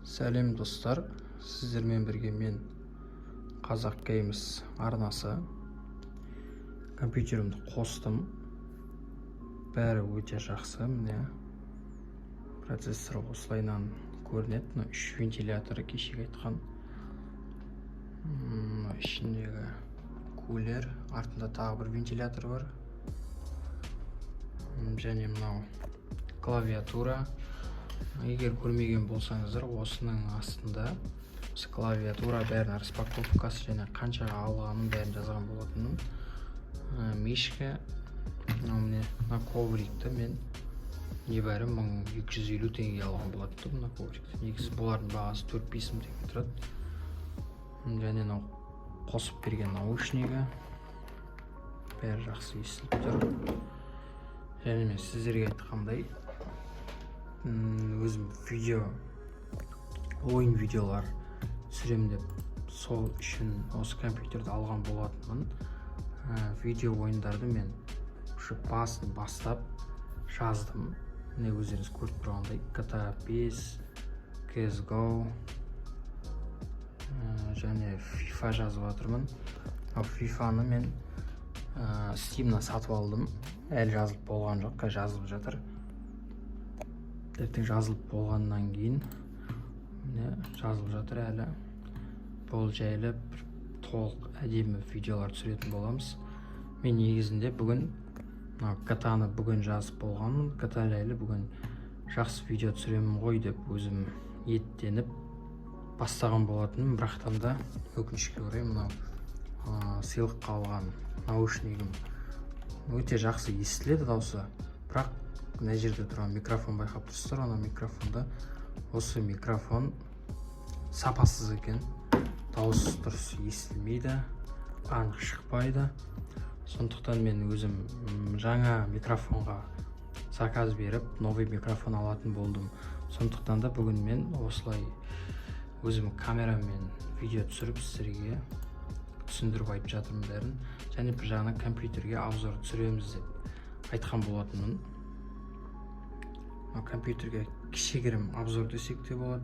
Сәлем достар, сіздермен бірге мен Қазақ Геймс арнасы. Компьютерімді қостым. Бәрі өте жақсы. Міне процессор осылайынан көрінеді. 3 вентиляторы кешегі айтқан. Ішіндегі кулер, артында тағы бір вентилятор бар. Және мынау клавиатура. Егер көрмеген болсаңыздар, осының астында клавиатура бәрін распаковкасы және қаншаға алғанын бәрін жазған болатынмын. Мишка, мына коврикті мен небәрі 1250 теңге алған болатын мына коврикті. Негізі бұлардың бағасы 4-5 мың теңге тұрады. Және қосып берген наушнигі бәрі жақсы естіліп тұр. Және мен сіздерге айтқандай, өзім ойын видеолар түсірем деп сол үшін осы компьютерді алған болатынмын. Видео ойындарды мен басын бастап жаздым. Міне өздеріңіз көріп тұрғандай GTA 5, CSGO және FIFA жазып жатырмын. FIFA-ны мен Steam-нан сатып алдым. Әлі жазылып болған жоқ, жазылып жатыр. Ертең жазылып болғаннан кейін жазылып жатыр әлі. Бұл жайлы толық әдемі видеолар түсіретін боламыз. Мен негізінде бүгін GTA-ны бүгін жазып болғанмын. GTA жайлы бүгін жақсы видео түсіремін ғой деп өзім еттеніп бастаған болатынмын. Бірақтан да өкінішке орай мынау сыйлыққа алған наушнигім өте жақсы естіледі дауысы. Бірақ мына жерде тұрған микрофон байқап тұрсыздар, ана микрофонда осы микрофон сапасыз екен. Дауысы дұрыс естілмейді, анық шықпайды. Сондықтан мен өзім жаңа микрофонға заказ беріп, новый микрофон алатын болдым. Сондықтан да бүгін мен осылай өзім камерамен видео түсіріп сіздерге түсіндіріп айтып жатырмын бәрін. Және бір жағынан компьютерге обзор түсіреміз деп айтқан болатынмын. Компьютерге кішігірім обзор десек те болады.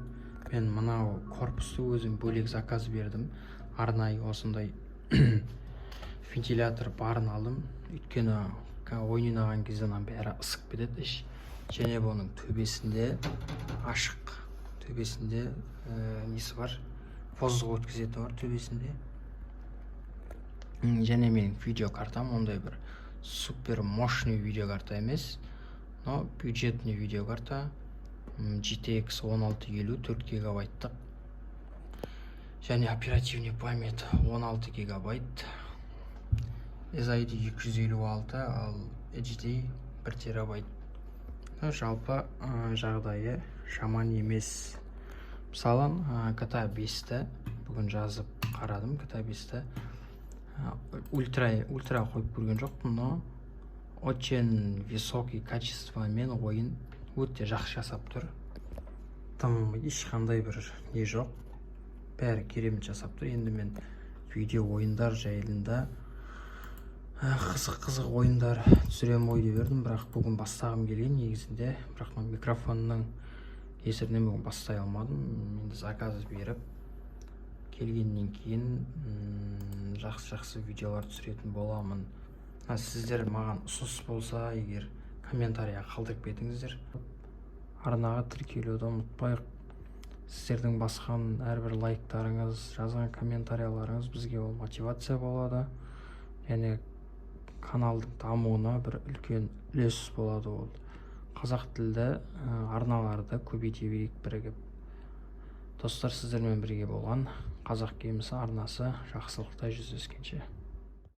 Мен мынау корпусты өзім бөлек заказ бердім. Арнайы осындай вентилятор барын алдым. Өйткені ойын ойнаған кезде бәрі ысып кетеді. Және бұның төбесінде ашық, төбесінде несі бар, воздух өткізетін бар төбесінде. Және менің видеокартам ондай бір супер мощный видеокарта емес, но бюджетный видеокарта GTX 1650 4 гигабайттық. Және оперативный память 16 гигабайт. SSD 256, ал HDD 1 терабайт. Жалпы жағдайы жаман емес. Мысалы, GTA 5-ті бүгін жазып қарадым. GTA 5-ті ультра қойып көрген жоқпын, но очень высокий качествомен ойын өте жақсы жасап тұр. Там ешқандай бір не жоқ, бәрі керемет жасап тұр. Енді мен видео ойындар жайында қызық ойындар түсірем ой деп едім, бірақ бүгін бастағым келген негізінде. Бірақ микрофонның кесірінен бүгін бастай алмадым. Енді заказ беріп келгеннен кейін жақсы видеолар түсіретін боламын. Сіздер маған ұсыныс болса, егер комментария қалдырып кетіңіздер. Арнаға тіркелуді ұмытпайық. Сіздердің басқан әрбір лайктарыңыз, жазған комментарияларыңыз бізге ол мотивация болады. Және каналдың дамуына бір үлкен үлес болады. Ол қазақ тілді арналарды көбейте берейік бірігіп. Достар, сіздермен бірге болған Қазақ Геймс арнасы жақсылықта жүздескенше.